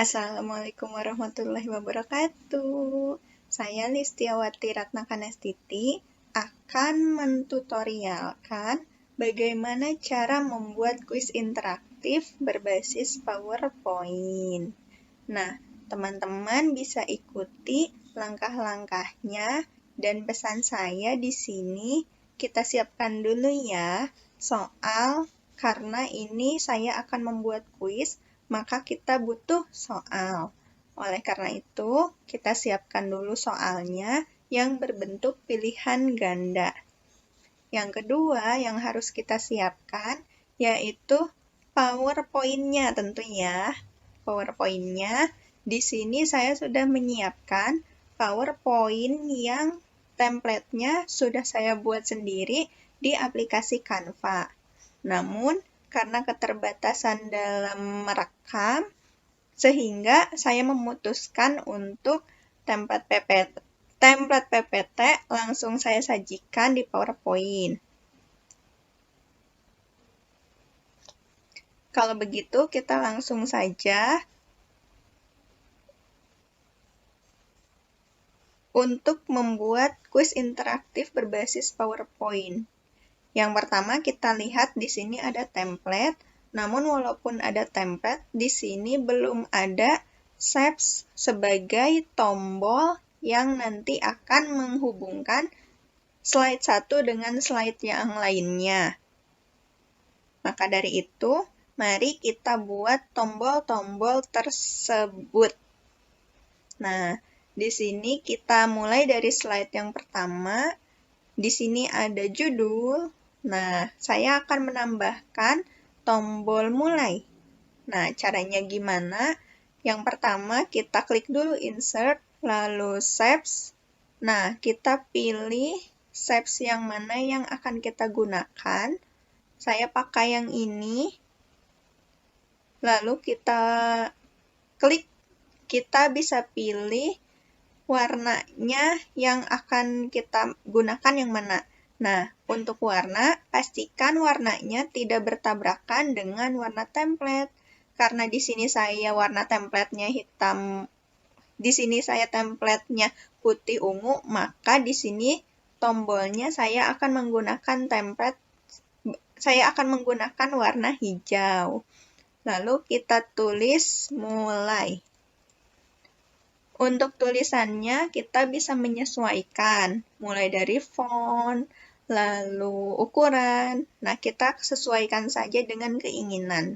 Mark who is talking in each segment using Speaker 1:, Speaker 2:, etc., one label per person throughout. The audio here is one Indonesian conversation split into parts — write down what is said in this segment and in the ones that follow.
Speaker 1: Assalamualaikum warahmatullahi wabarakatuh. Saya Listiawati Ratnakanastiti akan mentutorialkan bagaimana cara membuat kuis interaktif berbasis PowerPoint. Nah, teman-teman bisa ikuti langkah-langkahnya dan pesan saya di sini kita siapkan dulu ya soal karena ini saya akan membuat kuis maka kita butuh soal. Oleh karena itu, kita siapkan dulu soalnya yang berbentuk pilihan ganda. Yang kedua yang harus kita siapkan yaitu PowerPoint-nya tentunya. PowerPoint-nya, di sini saya sudah menyiapkan PowerPoint yang template-nya sudah saya buat sendiri di aplikasi Canva. Namun, karena keterbatasan dalam merekam, sehingga saya memutuskan untuk template PPT langsung saya sajikan di PowerPoint. Kalau begitu, kita langsung saja untuk membuat kuis interaktif berbasis PowerPoint. Yang pertama kita lihat di sini ada template, namun walaupun ada template, di sini belum ada Shapes sebagai tombol yang nanti akan menghubungkan slide satu dengan slide yang lainnya. Maka dari itu, mari kita buat tombol-tombol tersebut. Nah, di sini kita mulai dari slide yang pertama. Di sini ada judul. Nah, saya akan menambahkan tombol mulai. Nah, caranya gimana? Yang pertama, kita klik dulu Insert, lalu Shapes. Nah, kita pilih Shapes yang mana yang akan kita gunakan. Saya pakai yang ini. Lalu kita klik, kita bisa pilih warnanya yang akan kita gunakan yang mana. Nah, untuk warna, pastikan warnanya tidak bertabrakan dengan warna template. Karena di sini saya warna template-nya hitam, di sini saya template-nya putih ungu, maka di sini tombolnya saya akan menggunakan warna hijau. Lalu kita tulis mulai. Untuk tulisannya, kita bisa menyesuaikan, mulai dari font, lalu ukuran. Nah, kita sesuaikan saja dengan keinginan.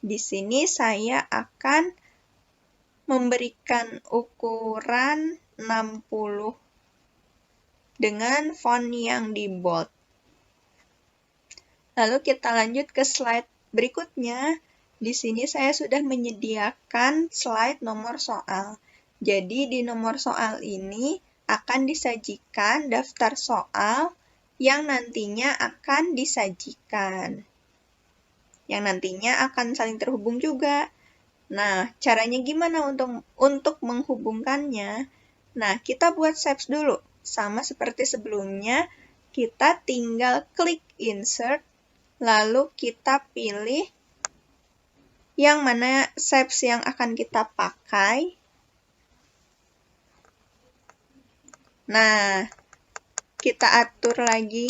Speaker 1: Di sini saya akan memberikan ukuran 60 dengan font yang di bold. Lalu kita lanjut ke slide berikutnya. Di sini saya sudah menyediakan slide nomor soal. Jadi di nomor soal ini akan disajikan daftar soal yang nantinya akan disajikan. Yang nantinya akan saling terhubung juga. Nah, caranya gimana untuk menghubungkannya? Nah, kita buat shapes dulu. Sama seperti sebelumnya, kita tinggal klik Insert, lalu kita pilih yang mana shapes yang akan kita pakai. Nah, kita atur lagi.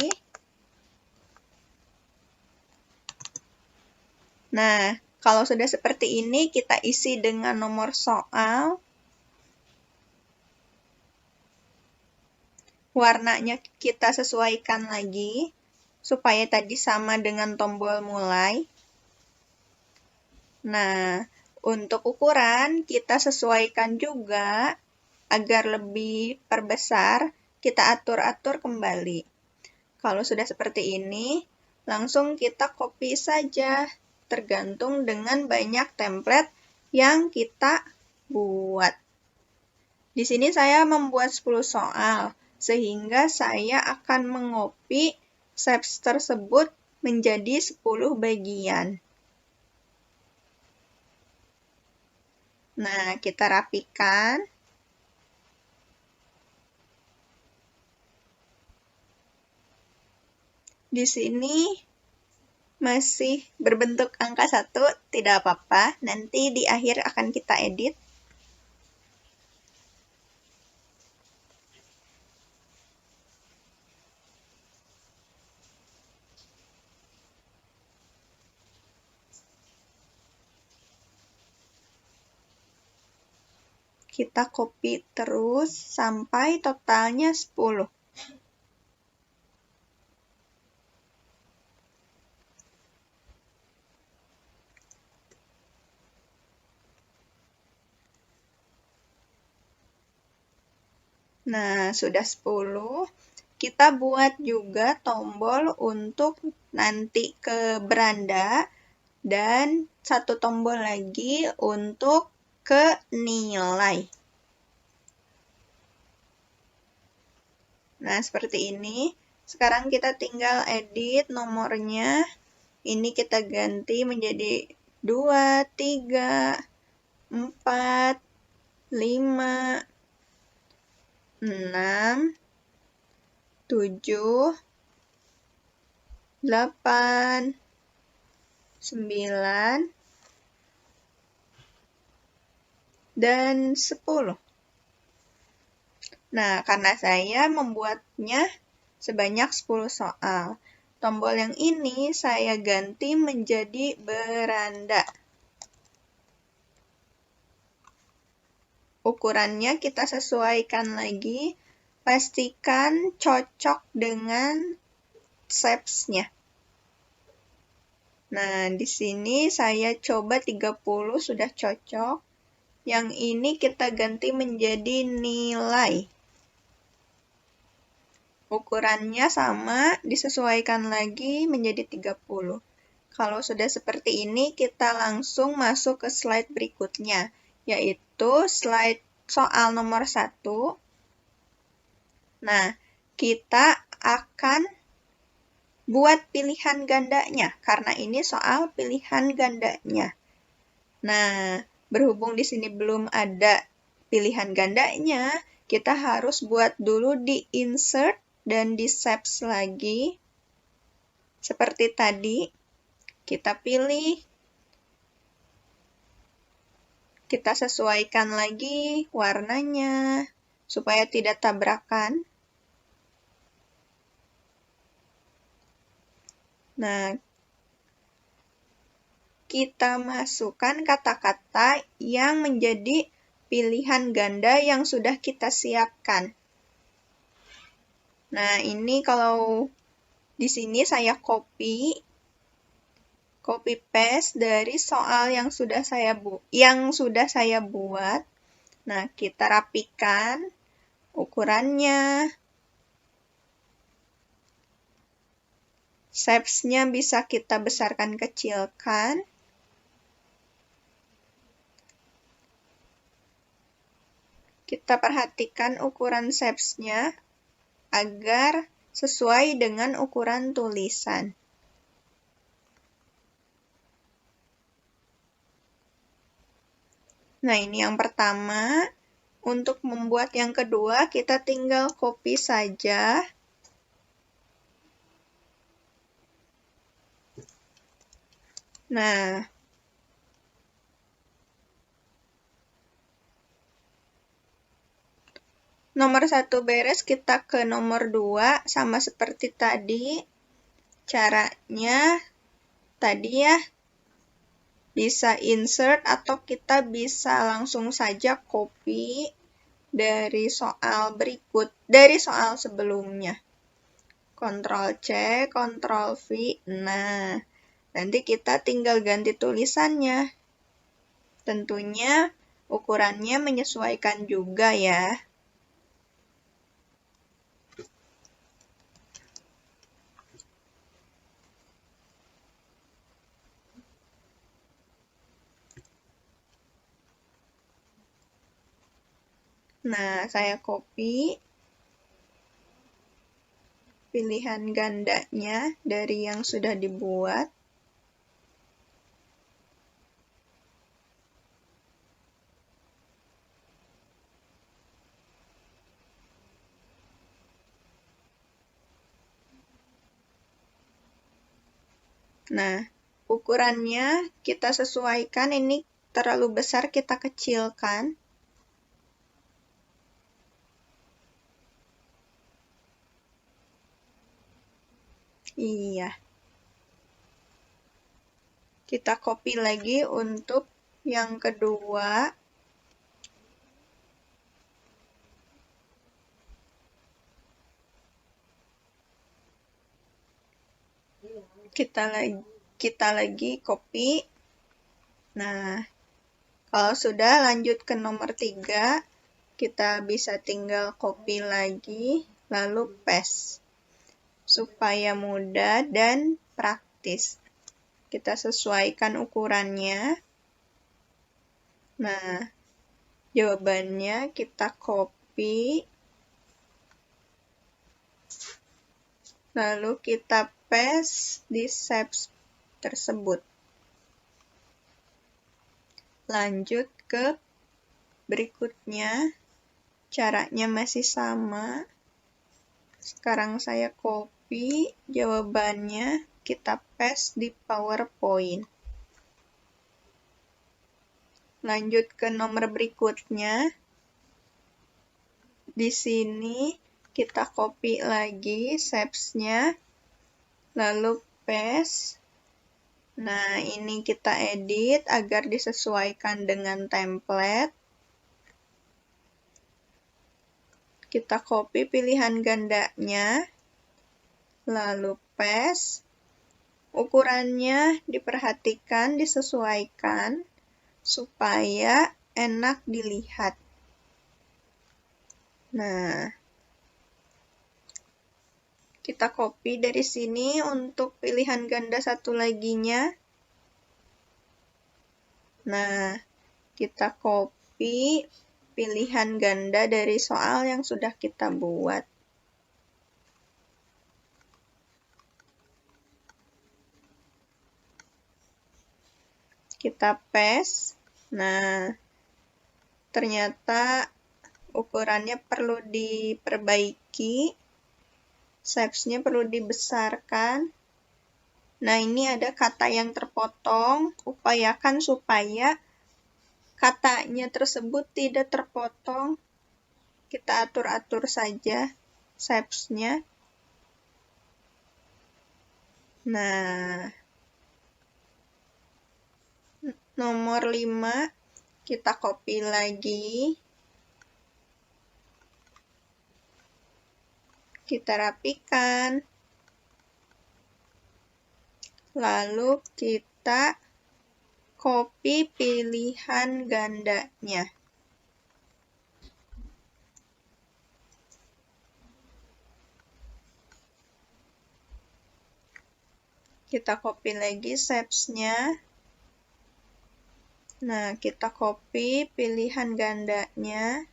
Speaker 1: Nah, kalau sudah seperti ini, kita isi dengan nomor soal. Warnanya kita sesuaikan lagi, supaya tadi sama dengan tombol mulai. Nah, untuk ukuran, kita sesuaikan juga, agar lebih perbesar, kita atur-atur kembali. Kalau sudah seperti ini, langsung kita copy saja, tergantung dengan banyak template yang kita buat. Di sini saya membuat 10 soal, sehingga saya akan mengopi shapes tersebut menjadi 10 bagian. Nah, kita rapikan. Di sini masih berbentuk angka 1, tidak apa-apa. Nanti di akhir akan kita edit. Kita copy terus sampai totalnya 10. Nah, sudah 10. Kita buat juga tombol untuk nanti ke beranda dan satu tombol lagi untuk ke nilai. Nah, seperti ini. Sekarang kita tinggal edit nomornya. Ini kita ganti menjadi 2, 3, 4, 5, 6, 7, 8, 9, dan 10. Nah, karena saya membuatnya sebanyak 10 soal, tombol yang ini saya ganti menjadi beranda. Ukurannya kita sesuaikan lagi, pastikan cocok dengan shapes-nya. Nah, di sini saya coba 30 sudah cocok. Yang ini kita ganti menjadi nilai. Ukurannya sama, disesuaikan lagi menjadi 30. Kalau sudah seperti ini, kita langsung masuk ke slide berikutnya, yaitu slide soal nomor 1. Nah, kita akan buat pilihan gandanya, karena ini soal pilihan gandanya. Nah, berhubung di sini belum ada pilihan gandanya, kita harus buat dulu di insert dan di shapes lagi. Seperti tadi, kita pilih, kita sesuaikan lagi warnanya, supaya tidak tabrakan. Nah, kita masukkan kata-kata yang menjadi pilihan ganda yang sudah kita siapkan. Nah, ini kalau di sini saya copy paste dari soal yang sudah saya buat. Nah, kita rapikan ukurannya. Shapes-nya bisa kita besarkan kecilkan. Kita perhatikan ukuran shapes-nya agar sesuai dengan ukuran tulisan. Nah, ini yang pertama. Untuk membuat yang kedua, kita tinggal copy saja. Nah, nomor 1 beres, kita ke nomor 2, sama seperti tadi. Caranya, tadi ya, bisa insert atau kita bisa langsung saja copy dari dari soal sebelumnya. Ctrl C, Ctrl V. Nah, nanti kita tinggal ganti tulisannya. Tentunya ukurannya menyesuaikan juga ya. Nah, saya copy pilihan gandanya dari yang sudah dibuat. Nah, ukurannya kita sesuaikan, ini terlalu besar kita kecilkan. Iya. Kita copy lagi untuk yang kedua. Kita lagi copy. Nah, kalau sudah lanjut ke nomor 3, kita bisa tinggal copy lagi, lalu paste. Supaya mudah dan praktis. Kita sesuaikan ukurannya. Nah, jawabannya kita copy. Lalu kita paste di SAPS tersebut. Lanjut ke berikutnya. Caranya masih sama. Sekarang saya copy jawabannya, kita paste di PowerPoint. Lanjut ke nomor berikutnya. Di sini kita copy lagi SAPS-nya, lalu paste. Nah, ini kita edit agar disesuaikan dengan template. Kita copy pilihan gandanya, lalu paste. Ukurannya diperhatikan, disesuaikan, supaya enak dilihat. Nah, kita copy dari sini untuk pilihan ganda satu laginya. Nah, kita copy pilihan ganda dari soal yang sudah kita buat. Kita paste. Nah, ternyata ukurannya perlu diperbaiki. SAPS-nya perlu dibesarkan. Nah, ini ada kata yang terpotong. Upayakan supaya katanya tersebut tidak terpotong. Kita atur-atur saja SAPS-nya. Nah, nomor 5 kita copy lagi. Kita rapikan. Lalu kita copy pilihan gandanya. Kita copy lagi SAPS-nya. Nah, kita copy pilihan gandanya.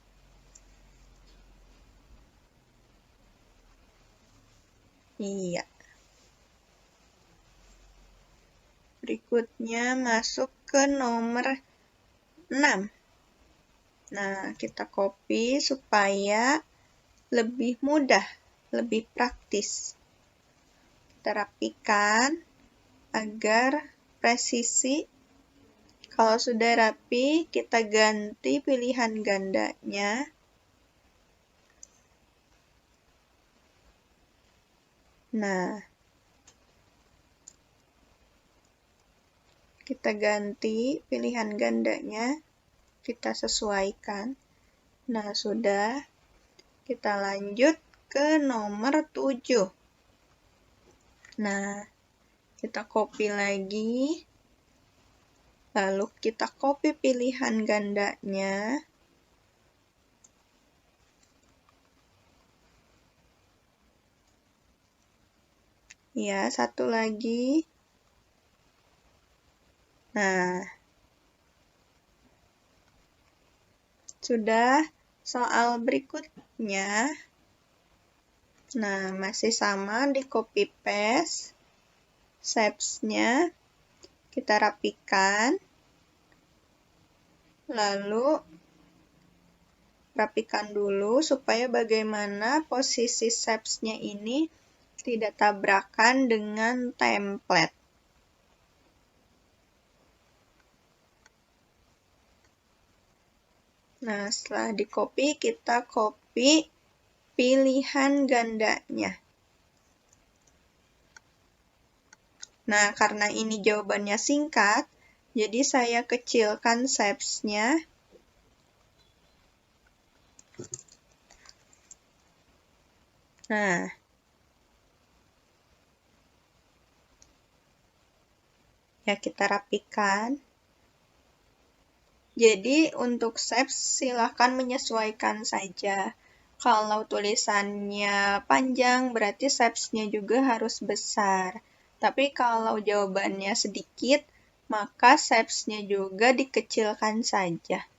Speaker 1: Iya. Berikutnya masuk ke nomor 6. Nah, kita copy supaya lebih mudah, lebih praktis. Kita rapikan agar presisi. Kalau sudah rapi, kita ganti pilihan gandanya. Nah, kita ganti pilihan gandanya, kita sesuaikan. Nah, sudah. Kita lanjut ke nomor 7. Nah, kita copy lagi. Lalu kita copy pilihan gandanya. Ya, satu lagi. Nah, sudah. Soal berikutnya. Nah, masih sama di copy paste. SAPS-nya kita rapikan. Lalu rapikan dulu supaya bagaimana posisi SAPS-nya ini tidak tabrakan dengan template. Nah, setelah di-copy, kita copy pilihan gandanya. Nah, karena ini jawabannya singkat, jadi saya kecilkan shapes-nya. Nah, ya kita rapikan. Jadi untuk shapes silahkan menyesuaikan saja. Kalau tulisannya panjang, berarti shapes-nya juga harus besar. Tapi kalau jawabannya sedikit, maka shapes-nya juga dikecilkan saja.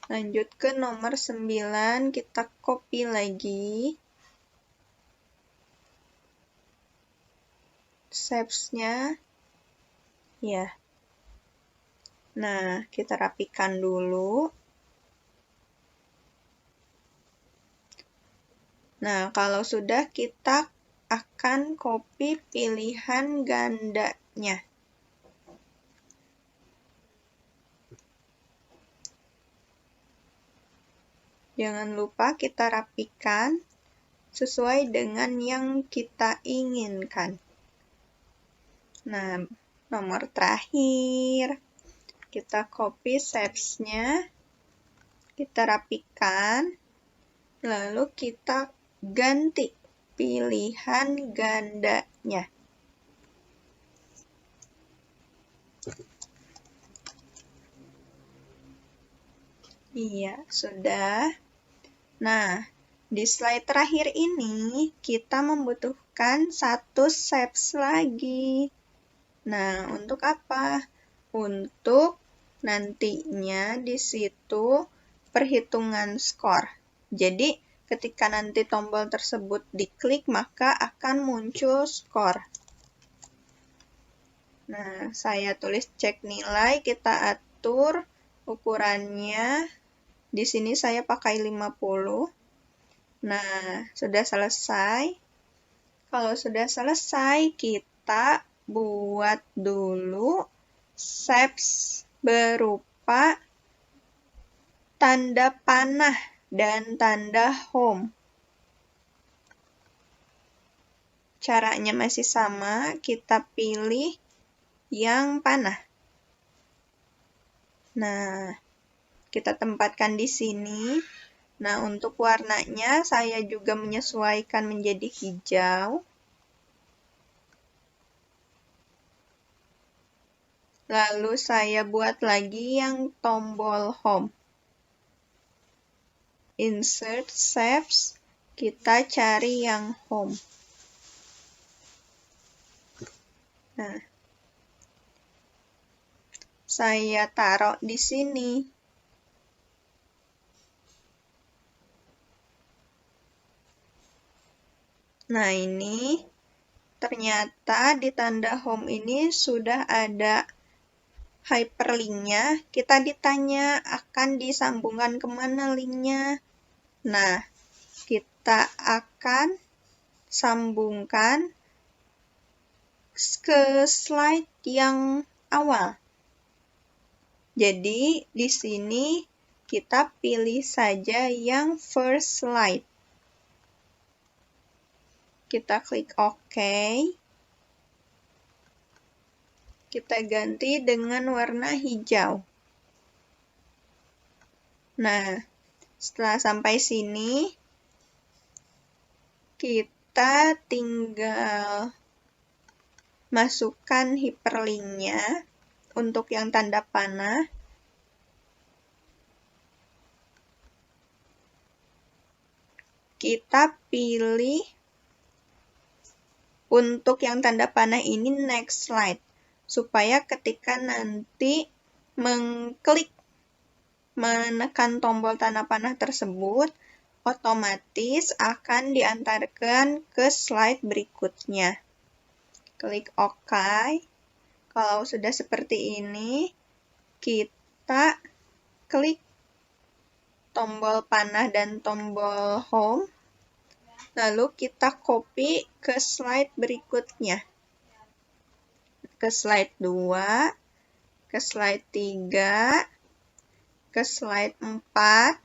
Speaker 1: Lanjut ke nomor 9, kita copy lagi. Shapes-nya, ya. Nah, kita rapikan dulu. Nah, kalau sudah, kita akan copy pilihan gandanya. Jangan lupa kita rapikan sesuai dengan yang kita inginkan. Nah, nomor terakhir, kita copy shapes-nya, kita rapikan, lalu kita ganti pilihan gandanya. Iya, sudah. Nah, di slide terakhir ini, kita membutuhkan satu shapes lagi. Nah, untuk apa? Untuk nantinya di situ perhitungan skor. Jadi, ketika nanti tombol tersebut diklik, maka akan muncul skor. Nah, saya tulis cek nilai, kita atur ukurannya. Di sini saya pakai 50. Nah, sudah selesai. Kalau sudah selesai, kita buat dulu shapes berupa tanda panah dan tanda home. Caranya masih sama, kita pilih yang panah. Nah, kita tempatkan di sini. Nah, untuk warnanya saya juga menyesuaikan menjadi hijau. Lalu saya buat lagi yang tombol home. Insert shapes, kita cari yang home. Nah, saya taruh di sini. Nah, ini ternyata di tanda home ini sudah ada hyperlink-nya. Kita ditanya akan disambungkan kemana link-nya. Nah, kita akan sambungkan ke slide yang awal. Jadi, di sini kita pilih saja yang first slide. Kita klik OK. Kita ganti dengan warna hijau. Nah, setelah sampai sini, kita tinggal masukkan hyperlink-nya untuk yang tanda panah. Kita pilih untuk yang tanda panah ini next slide, supaya ketika nanti menekan tombol tanda panah tersebut, otomatis akan diantarkan ke slide berikutnya. Klik OK. Kalau sudah seperti ini, kita klik tombol panah dan tombol home, lalu kita copy ke slide berikutnya. Ke slide 2, ke slide 3, ke slide 4,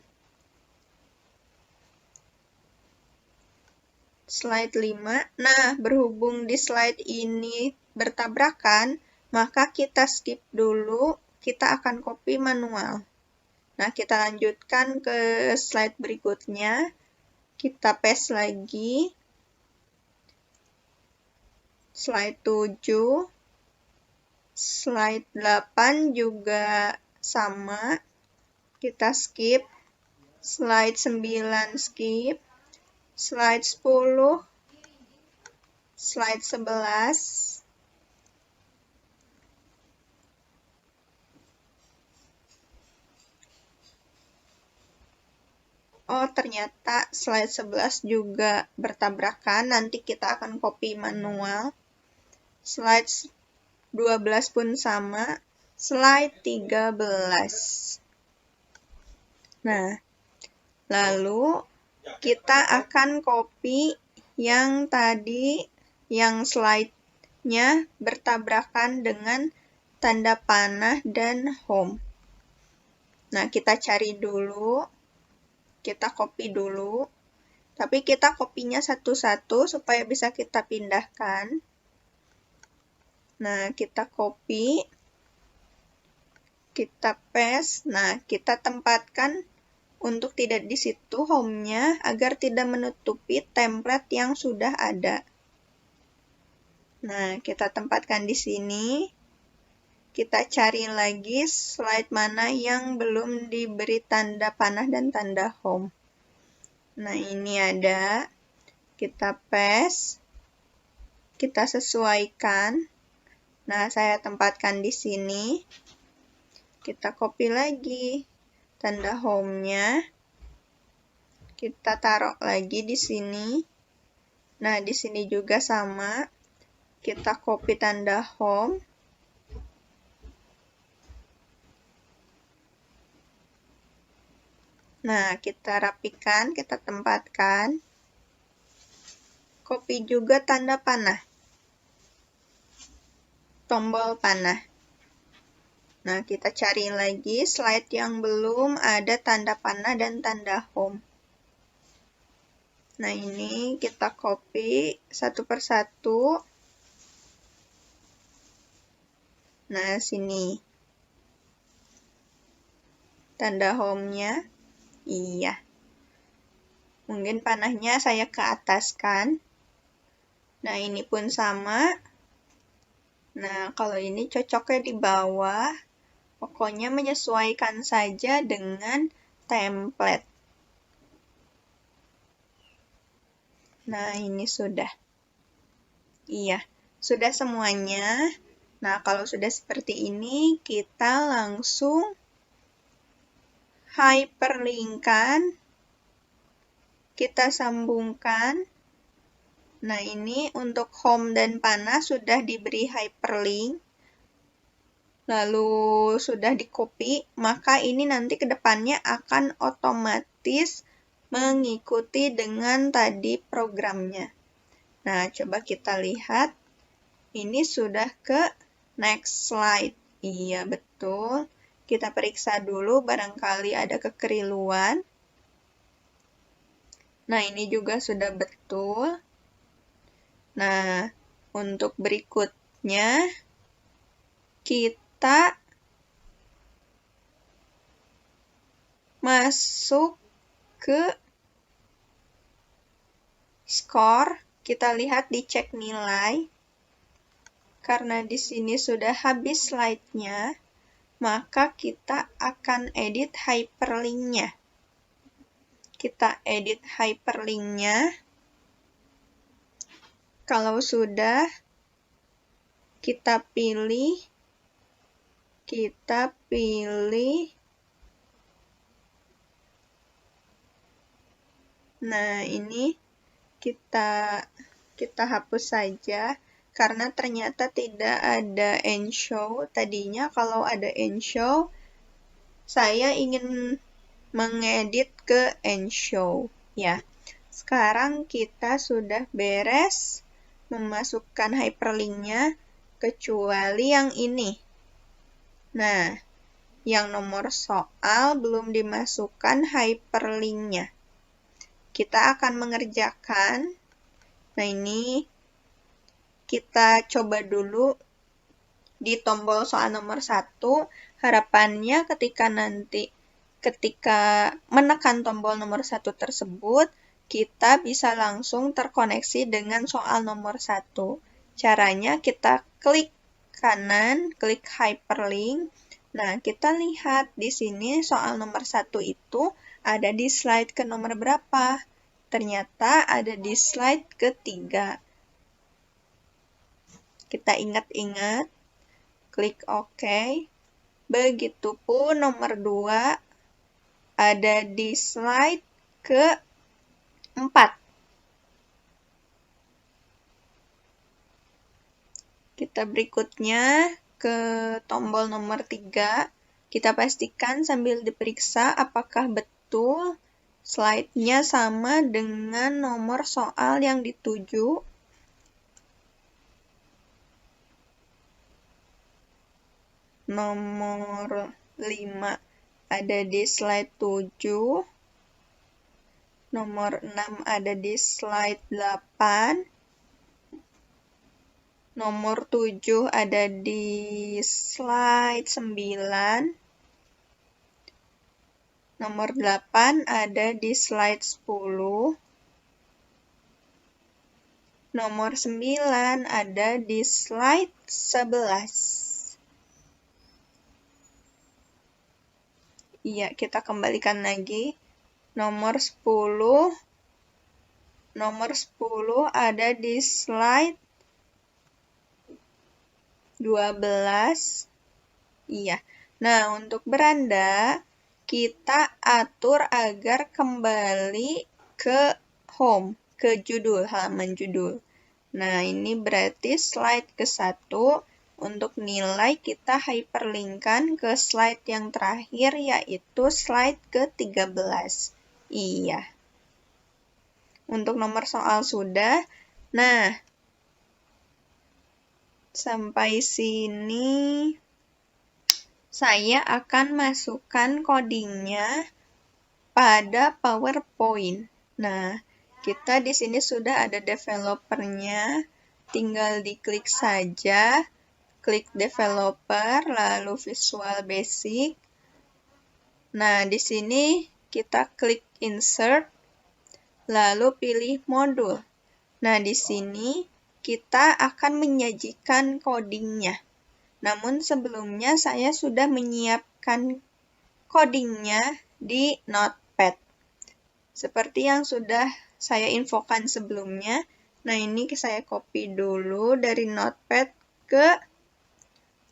Speaker 1: slide 5. Nah, berhubung di slide ini bertabrakan, maka kita skip dulu, kita akan copy manual. Nah, kita lanjutkan ke slide berikutnya. Kita paste lagi. Slide 7. Slide 8 juga sama. Kita skip. Slide 9 skip. Slide 10. Slide 11. Oh, ternyata slide 11 juga bertabrakan. Nanti kita akan copy manual. Slide 12 pun sama. Slide 13. Nah, lalu kita akan copy yang tadi, yang slide-nya bertabrakan dengan tanda panah dan home. Nah, kita cari dulu. Kita copy dulu, tapi kita copy-nya satu-satu supaya bisa kita pindahkan. Nah, kita copy, kita paste, nah kita tempatkan untuk tidak di situ home-nya agar tidak menutupi template yang sudah ada. Nah, kita tempatkan di sini. Kita cari lagi slide mana yang belum diberi tanda panah dan tanda home. Nah, ini ada. Kita paste. Kita sesuaikan. Nah, saya tempatkan di sini. Kita copy lagi tanda home-nya. Kita taruh lagi di sini. Nah, di sini juga sama. Kita copy tanda home. Nah, kita rapikan, kita tempatkan. Copy juga tanda panah. Tombol panah. Nah, kita cari lagi slide yang belum ada tanda panah dan tanda home. Nah, ini kita copy satu persatu. Nah, sini. Tanda home-nya. Iya. Mungkin panahnya saya ke atas kan. Nah, ini pun sama. Nah, kalau ini cocoknya di bawah. Pokoknya menyesuaikan saja dengan template. Nah, ini sudah. Iya, sudah semuanya. Nah, kalau sudah seperti ini, kita langsung hyperlink-kan. Kita sambungkan. Nah, ini untuk home dan panah sudah diberi hyperlink. Lalu sudah di-copy, maka ini nanti ke depannya akan otomatis mengikuti dengan tadi programnya. Nah, coba kita lihat. Ini sudah ke next slide. Iya, betul. Kita periksa dulu, barangkali ada kekeliruan. Nah, ini juga sudah betul. Nah, untuk berikutnya, kita masuk ke score. Kita lihat di cek nilai. Karena di sini sudah habis slide-nya, maka kita akan edit hyperlink-nya. Kita edit hyperlink-nya. Kalau sudah, kita pilih. Nah, ini kita hapus saja. Karena ternyata tidak ada end show. Tadinya kalau ada end show, saya ingin mengedit ke end show. Ya, sekarang kita sudah beres memasukkan hyperlink-nya, kecuali yang ini. Nah, yang nomor soal belum dimasukkan hyperlink-nya. Kita akan mengerjakan. Nah, ini kita coba dulu di tombol soal nomor 1. Harapannya ketika menekan tombol nomor 1 tersebut, kita bisa langsung terkoneksi dengan soal nomor 1. Caranya kita klik kanan, klik hyperlink. Nah, kita lihat di sini soal nomor 1 itu ada di slide ke nomor berapa? Ternyata ada di slide ketiga. Kita ingat-ingat, klik OK. Begitupun nomor 2 ada di slide ke-4. Kita berikutnya ke tombol nomor 3. Kita pastikan sambil diperiksa apakah betul slide-nya sama dengan nomor soal yang dituju. Nomor 5 ada di slide 7. Nomor 6 ada di slide 8. Nomor 7 ada di slide 9. Nomor 8 ada di slide 10. Nomor 9 ada di slide 11. Iya, kita kembalikan lagi. Nomor 10 ada di slide 12. Iya. Nah, untuk beranda, kita atur agar kembali ke home, ke judul, halaman judul. Nah, ini berarti slide ke-1. Untuk nilai kita hyperlinkkan ke slide yang terakhir, yaitu slide ke-13. Iya. Untuk nomor soal sudah. Nah, sampai sini saya akan masukkan codingnya pada PowerPoint. Nah, kita di sini sudah ada developernya, tinggal diklik saja, klik developer, lalu Visual Basic. Nah, di sini kita klik insert, lalu pilih modul. Nah, di sini kita akan menyajikan codingnya. Namun sebelumnya saya sudah menyiapkan codingnya di Notepad. Seperti yang sudah saya infokan sebelumnya. Nah, ini saya copy dulu dari Notepad ke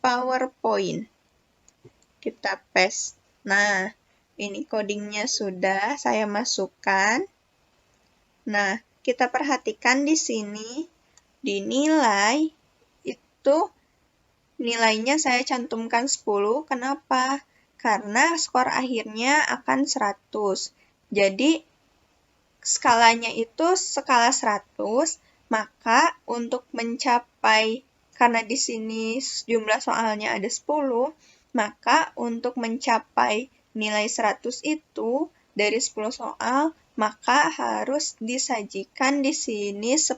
Speaker 1: PowerPoint. Kita paste. Nah, ini codingnya sudah saya masukkan. Nah, kita perhatikan di sini, di nilai itu nilainya saya cantumkan 10. Kenapa? Karena skor akhirnya akan 100. Jadi, skalanya itu skala 100, maka untuk mencapai, karena di sini jumlah soalnya ada 10, maka untuk mencapai nilai 100 itu dari 10 soal, maka harus disajikan di sini 10.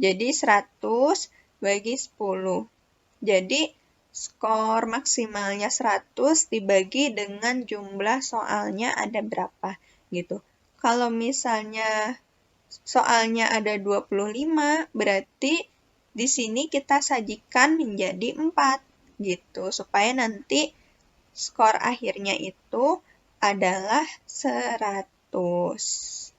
Speaker 1: Jadi 100 bagi 10. Jadi skor maksimalnya 100 dibagi dengan jumlah soalnya ada berapa gitu. Kalau misalnya soalnya ada 25, berarti di sini kita sajikan menjadi 4 gitu, supaya nanti skor akhirnya itu adalah 100.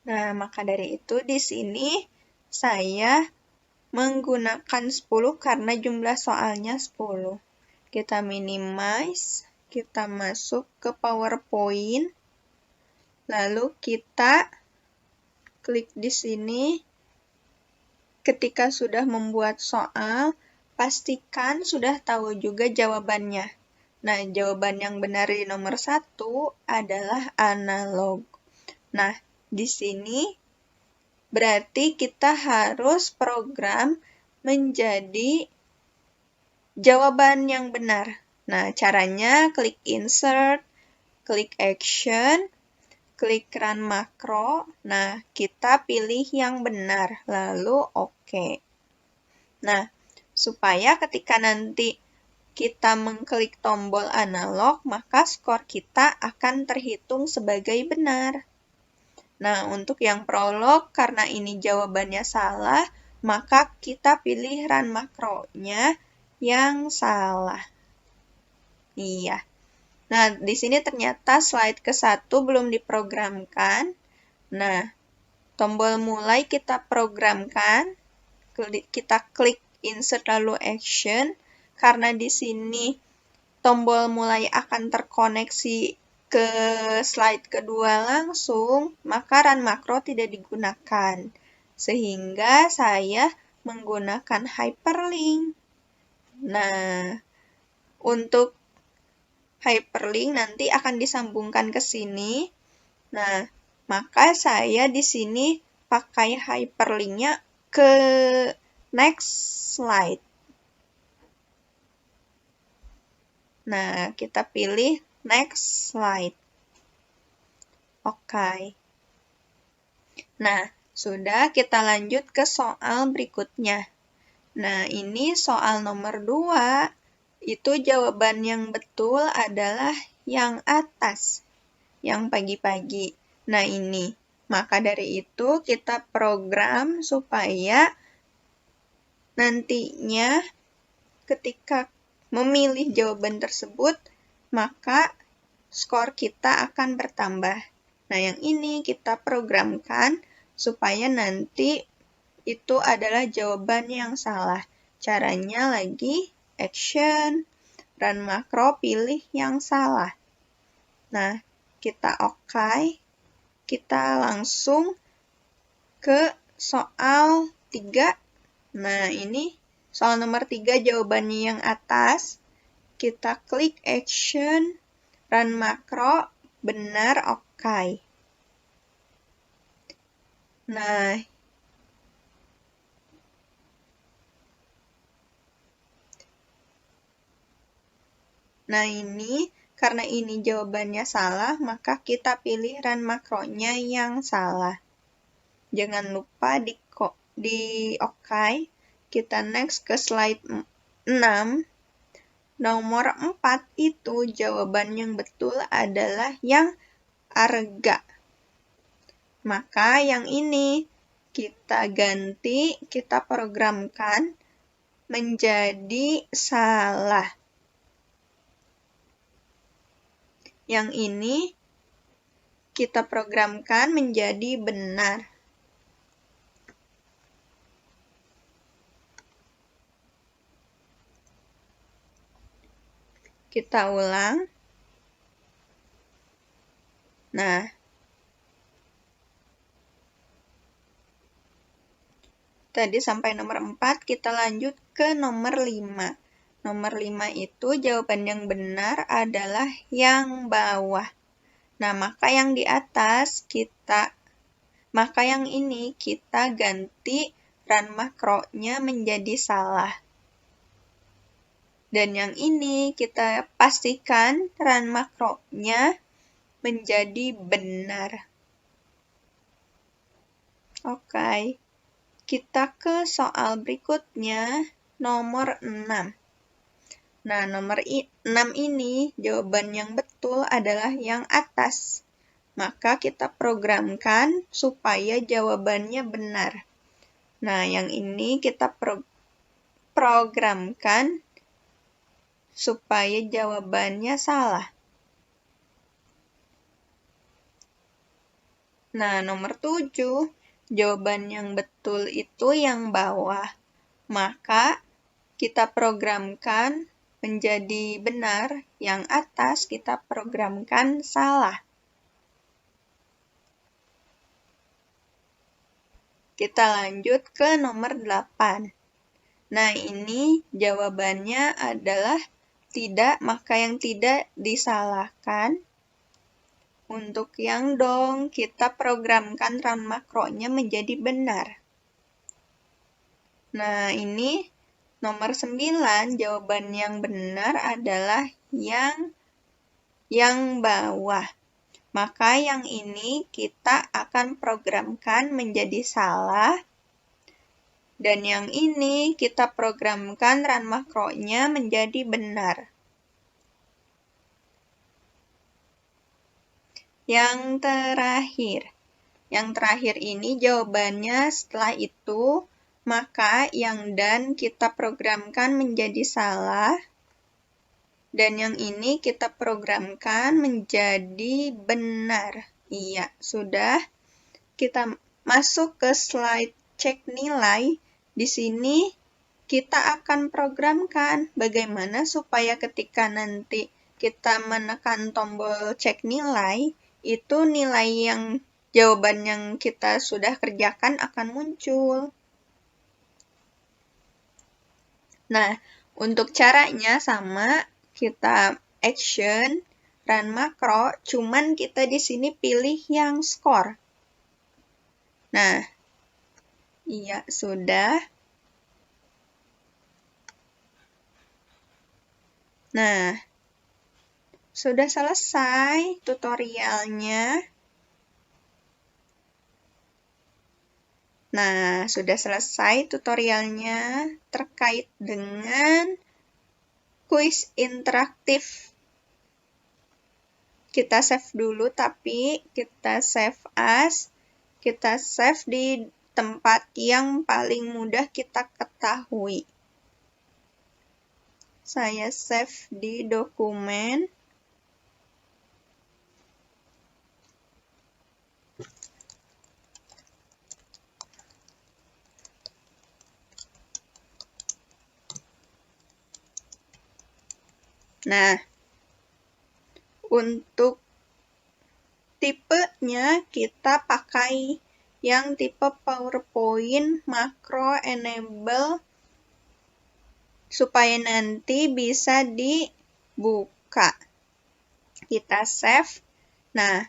Speaker 1: Nah, maka dari itu di sini saya menggunakan 10 karena jumlah soalnya 10. Kita minimize, kita masuk ke PowerPoint, lalu kita klik di sini. Ketika sudah membuat soal, pastikan sudah tahu juga jawabannya. Nah, jawaban yang benar di nomor 1 adalah analog. Nah, di sini berarti kita harus program menjadi jawaban yang benar. Nah, caranya klik insert, klik action, klik run makro. Nah, kita pilih yang benar, lalu oke. Nah, supaya ketika nanti kita mengklik tombol analog, maka skor kita akan terhitung sebagai benar. Nah, untuk yang prolog, karena ini jawabannya salah, maka kita pilih run makronya yang salah. Iya. Nah, di sini ternyata slide ke-1 belum diprogramkan. Nah, tombol mulai kita programkan. Kita klik insert lalu action. Karena di sini tombol mulai akan terkoneksi ke slide kedua langsung, maka run makro tidak digunakan. Sehingga saya menggunakan hyperlink. Nah, untuk hyperlink nanti akan disambungkan ke sini. Nah, maka saya di sini pakai hyperlinknya ke next slide. Nah, kita pilih next slide. Oke. Nah, sudah, kita lanjut ke soal berikutnya. Nah, ini soal nomor 2. Itu jawaban yang betul adalah yang atas, yang pagi-pagi. Nah, ini. Maka dari itu, kita program supaya nantinya ketika memilih jawaban tersebut, maka skor kita akan bertambah. Nah, yang ini kita programkan supaya nanti itu adalah jawaban yang salah. Caranya lagi, action, run makro, pilih yang salah. Nah, kita oke. Kita langsung ke soal 3. Nah, ini soal nomor 3 jawabannya yang atas. Kita klik action, run makro, benar, oke. Nah, ini karena ini jawabannya salah, maka kita pilih run makronya yang salah. Jangan lupa di oke. Kita next ke slide 6. Nomor 4 itu jawaban yang betul adalah yang arga. Maka yang ini kita ganti, kita programkan menjadi salah. Yang ini kita programkan menjadi benar. Kita ulang. Nah, tadi sampai nomor 4, kita lanjut ke nomor 5. Nomor 5 itu jawaban yang benar adalah yang bawah. Nah, maka yang di atas maka yang ini kita ganti run makronya menjadi salah. Dan yang ini kita pastikan run makronya menjadi benar. Oke. Kita ke soal berikutnya, nomor 6. Nah, nomor 6 ini jawaban yang betul adalah yang atas. Maka kita programkan supaya jawabannya benar. Nah, yang ini kita programkan supaya jawabannya salah. Nah, nomor 7, jawaban yang betul itu yang bawah. Maka kita programkan menjadi benar, yang atas kita programkan salah. Kita lanjut ke nomor 8. Nah, ini jawabannya adalah tidak, maka yang tidak disalahkan. Untuk yang dong, kita programkan run makronya menjadi benar. Nah, ini nomor 9, jawaban yang benar adalah yang bawah. Maka yang ini kita akan programkan menjadi salah. Dan yang ini kita programkan run makronya menjadi benar. Yang terakhir ini jawabannya setelah itu, maka yang dan kita programkan menjadi salah, dan yang ini kita programkan menjadi benar. Iya, sudah. Kita masuk ke slide cek nilai. Di sini kita akan programkan bagaimana supaya ketika nanti kita menekan tombol cek nilai, itu nilai yang jawaban yang kita sudah kerjakan akan muncul. Nah, untuk caranya sama, kita action, run makro, cuman kita di sini pilih yang score. Nah, iya, sudah. Nah, sudah selesai tutorialnya. Nah, sudah selesai tutorialnya terkait dengan kuis interaktif. Kita save dulu, tapi kita save as. Kita save di tempat yang paling mudah kita ketahui. Saya save di dokumen. Nah, untuk tipenya kita pakai yang tipe PowerPoint Macro Enable supaya nanti bisa dibuka. Kita save. Nah,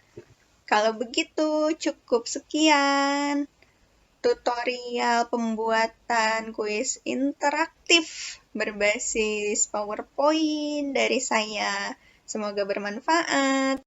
Speaker 1: kalau begitu cukup sekian tutorial pembuatan kuis interaktif berbasis PowerPoint dari saya. Semoga bermanfaat.